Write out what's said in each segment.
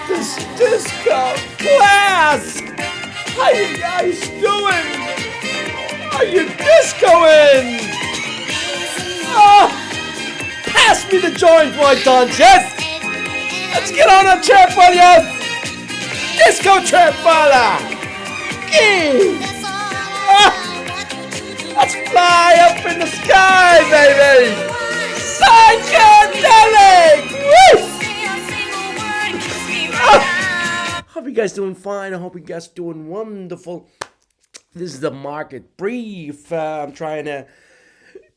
this disco class. How you guys doing? Are you discoing? Pass me the joint, boy, don't yes? Let's get on a trip, will ya? Disco trip, fella. Let's fly up in the sky, baby. Psychedelic. Woo! Hope you guys doing fine. I hope you guys doing wonderful. This is the market brief. I'm trying to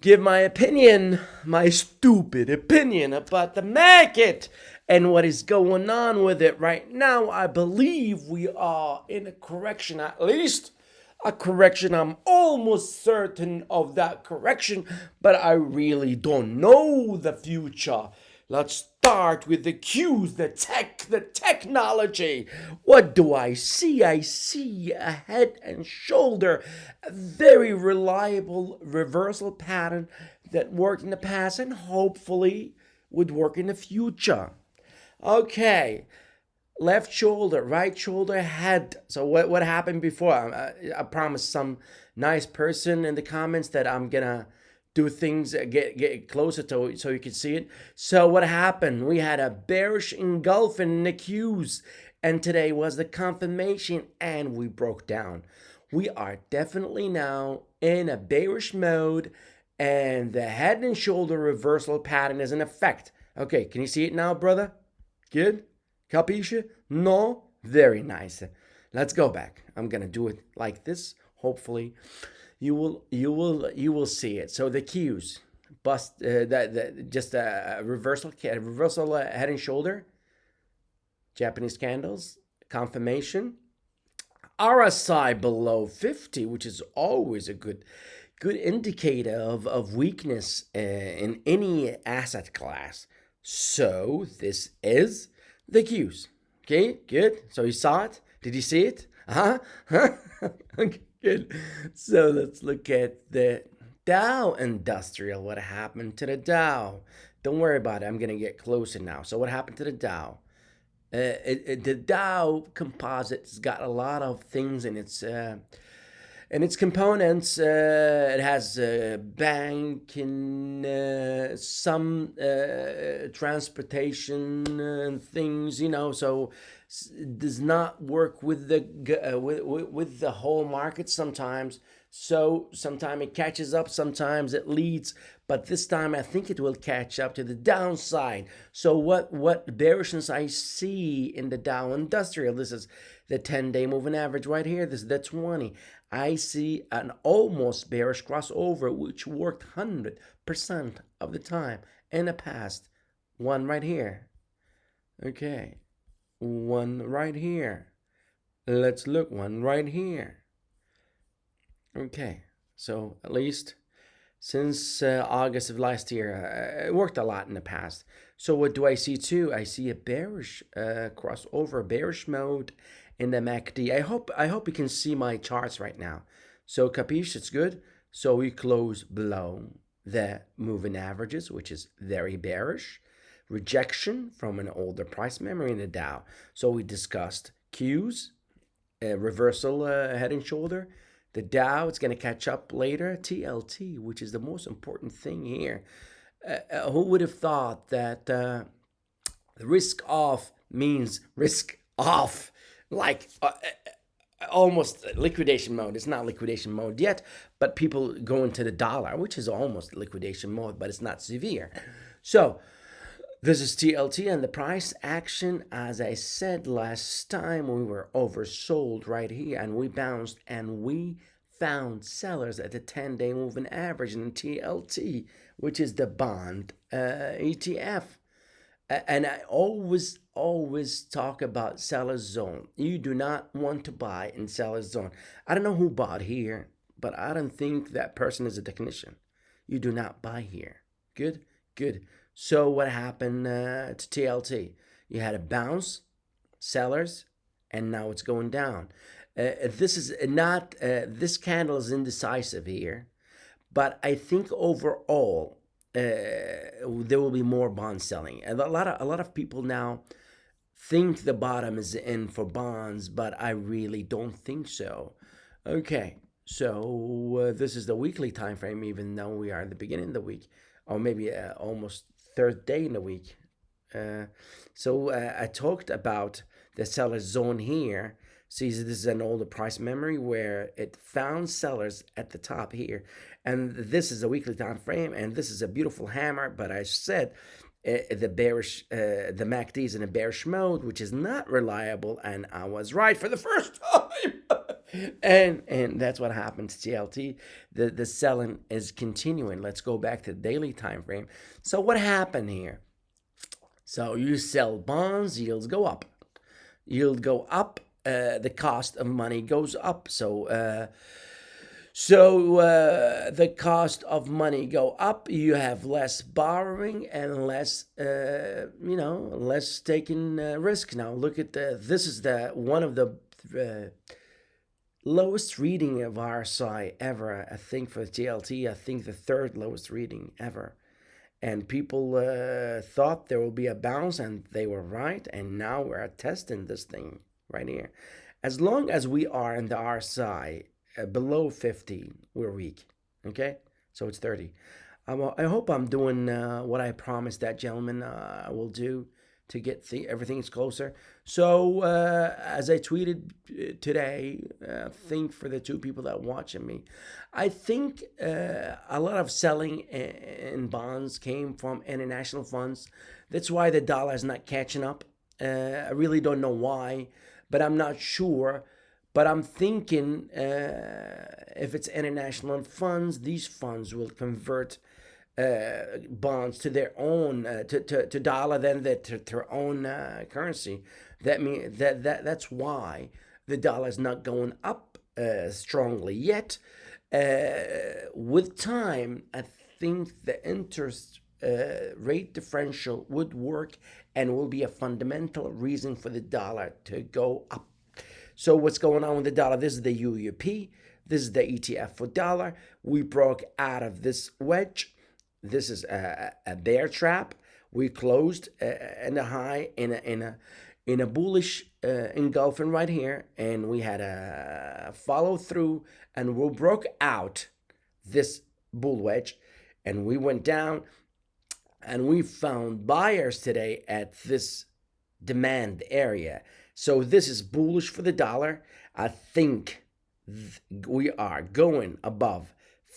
give my opinion, my stupid opinion about the market and what is going on with it right now. I believe we are in a correction, at least a correction. I'm almost certain of that correction, but I really don't know the future. Let's start with the cues, the technology. What do I see? I see a head and shoulder, a very reliable reversal pattern that worked in the past and hopefully would work in the future. Okay, left shoulder, right shoulder, head. So what happened before? I promised some nice person in the comments that I'm gonna do things, get closer to so you can see it. So what happened? We had a bearish engulfing in the cues, and today was the confirmation, and we broke down. We are definitely now in a bearish mode, and the head and shoulder reversal pattern is in effect. Okay, can you see it now, brother? Good? Capisce? No? Very nice. Let's go back. I'm gonna do it like this. Hopefully, you will see it. So the cues, just a reversal head and shoulder, Japanese candles, confirmation, RSI below 50, which is always a good indicator of weakness in any asset class. So this is the cues. Okay, good. So you saw it? Did you see it? Okay, good. So let's look at the Dow Industrial. What happened to the Dow? Don't worry about it. I'm going to get closer now. So what happened to the Dow? The Dow Composite's got a lot of things in its components. It has banking, some transportation and things, so it does not work with the whole market sometimes. So sometimes it catches up, sometimes it leads, but this time I think it will catch up to the downside. So what bearishness I see in the Dow Industrial? This is the 10-day moving average right here. This is the 20. I see an almost bearish crossover, which worked 100% of the time in the past. One right here. Okay. One right here. Let's look. One right here. Okay. So at least since August of last year, it worked a lot in the past. So what do I see too? I see a bearish crossover, bearish mode in the MACD. I hope you can see my charts right now. So capiche, it's good. So we close below the moving averages, which is very bearish. Rejection from an older price memory in the Dow. So we discussed Qs, reversal head and shoulder. The Dow, it's going to catch up later. TLT, which is the most important thing here. Who would have thought that the risk off means risk off? Like almost liquidation mode. It's not liquidation mode yet, but people go into the dollar, which is almost liquidation mode, but it's not severe. So this is TLT, and the price action, as I said last time, we were oversold right here, and we bounced, and we found sellers at the 10-day moving average in TLT, which is the bond ETF. And I always talk about seller's zone. You do not want to buy in seller's zone. I don't know who bought here, but I don't think that person is a technician. You do not buy here. Good. So what happened to TLT? You had a bounce, sellers, and now it's going down. This is not, this candle is indecisive here, but I think overall, there will be more bond selling. And a lot of people now think the bottom is in for bonds, but I really don't think so. Okay, so this is the weekly time frame, even though we are at the beginning of the week, or maybe almost third day in the week. Uh, so I talked about the seller's zone here. See, this is an older price memory where it found sellers at the top here, and this is a weekly time frame, and this is a beautiful hammer. But I said the MACD is in a bearish mode, which is not reliable, and I was right for the first time. and that's what happened to TLT. The selling is continuing. Let's go back to the daily time frame. So what happened here? So you sell bonds, yields go up. Yield go up, the cost of money goes up. So the cost of money go up. You have less borrowing and less, less taking risk. Now look at this is the one of the lowest reading of RSI ever. I think for TLT, I think the third lowest reading ever. And people thought there will be a bounce, and they were right. And now we're testing this thing right here. As long as we are in the RSI below 50, we're weak. Okay, so it's 30. I hope I'm doing what I promised that gentleman I will do to get everything's closer. So as I tweeted today, think for the two people that watching me, I think a lot of selling in bonds came from international funds. That's why the dollar is not catching up. I really don't know why, but I'm not sure. But I'm thinking if it's international funds, these funds will convert bonds to their own to dollar, then to their own currency. That's why the dollar is not going up strongly yet. With time, I think the interest rate differential would work and will be a fundamental reason for the dollar to go up. So what's going on with the dollar? This is the UUP. This is the ETF for dollar. We broke out of this wedge. This is a bear trap. We closed in a high in a bullish engulfing right here, and we had a follow through, and we broke out this bull wedge, and we went down, and we found buyers today at this demand area. So this is bullish for the dollar. I think we are going above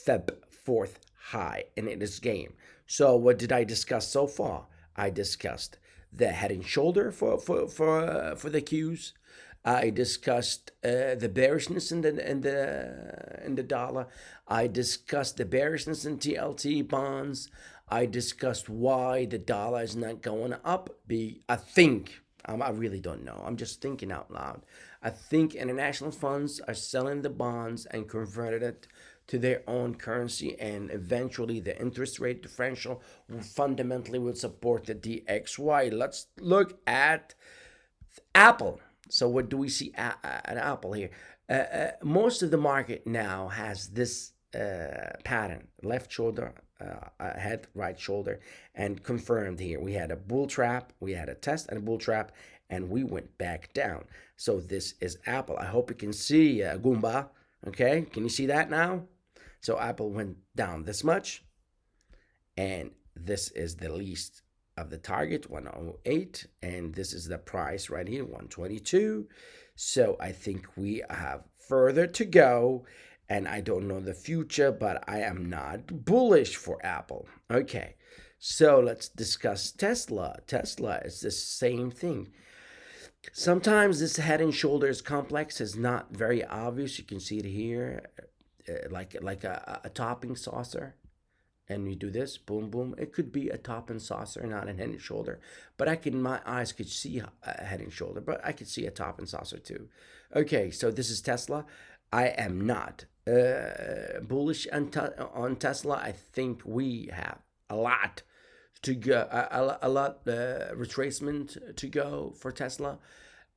Feb 4th high in this game. So what did I discuss so far? I discussed the head and shoulder for the Qs. I discussed the bearishness in the dollar. I discussed the bearishness in TLT bonds. I discussed why the dollar is not going up. I really don't know. I'm just thinking out loud. I think international funds are selling the bonds and converted it to their own currency, and eventually the interest rate differential fundamentally will support the DXY. Let's look at Apple. So what do we see at Apple here? Most of the market now has this pattern: left shoulder, head, right shoulder, and confirmed here. We had a bull trap, we had a test and a bull trap, and we went back down. So this is Apple. I hope you can see Goomba. Okay, can you see that now? So Apple went down this much, and this is the least of the target, 108, and this is the price right here, 122. So I think we have further to go, and I don't know the future, but I am not bullish for Apple. Okay, so let's discuss Tesla. Tesla is the same thing. Sometimes this head and shoulders complex is not very obvious. You can see it here, like a topping saucer. And we do this, boom, boom. It could be a top and saucer, not a head and shoulder. But my eyes could see a head and shoulder, but I could see a top and saucer too. Okay, so this is Tesla. I am not bullish on Tesla. I think we have a lot to go, a lot retracement to go for Tesla,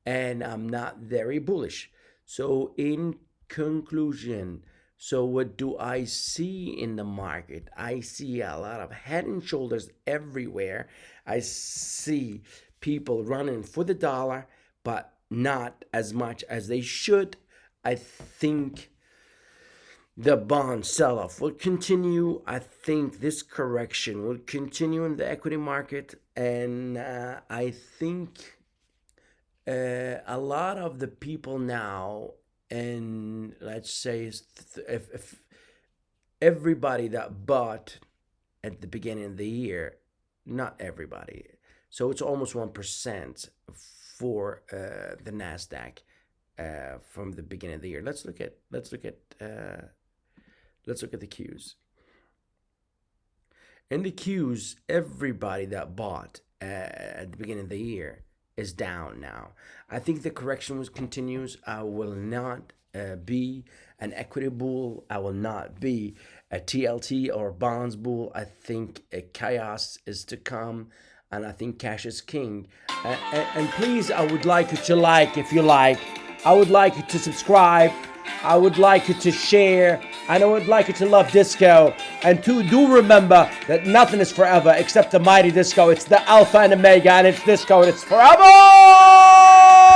and I'm not very bullish. So in conclusion, so what do I see in the market? I see a lot of head and shoulders everywhere. I see people running for the dollar, but not as much as they should. I think the bond sell-off will continue. I think this correction will continue in the equity market, and I think a lot of the people now, and let's say if everybody that bought at the beginning of the year, not everybody, so it's almost 1% for the nasdaq from the beginning of the year. Let's look at the Qs. In the Qs, everybody that bought at the beginning of the year is down now. I think the correction continues. I will not be an equity bull. I will not be a TLT or bonds bull. I think a chaos is to come, and I think cash is king. And please, I would like you to like if you like. I would like you to subscribe. I would like you to share, and I would like you to love disco. And do remember that nothing is forever except the mighty disco. It's the alpha and omega, and it's disco, and it's forever!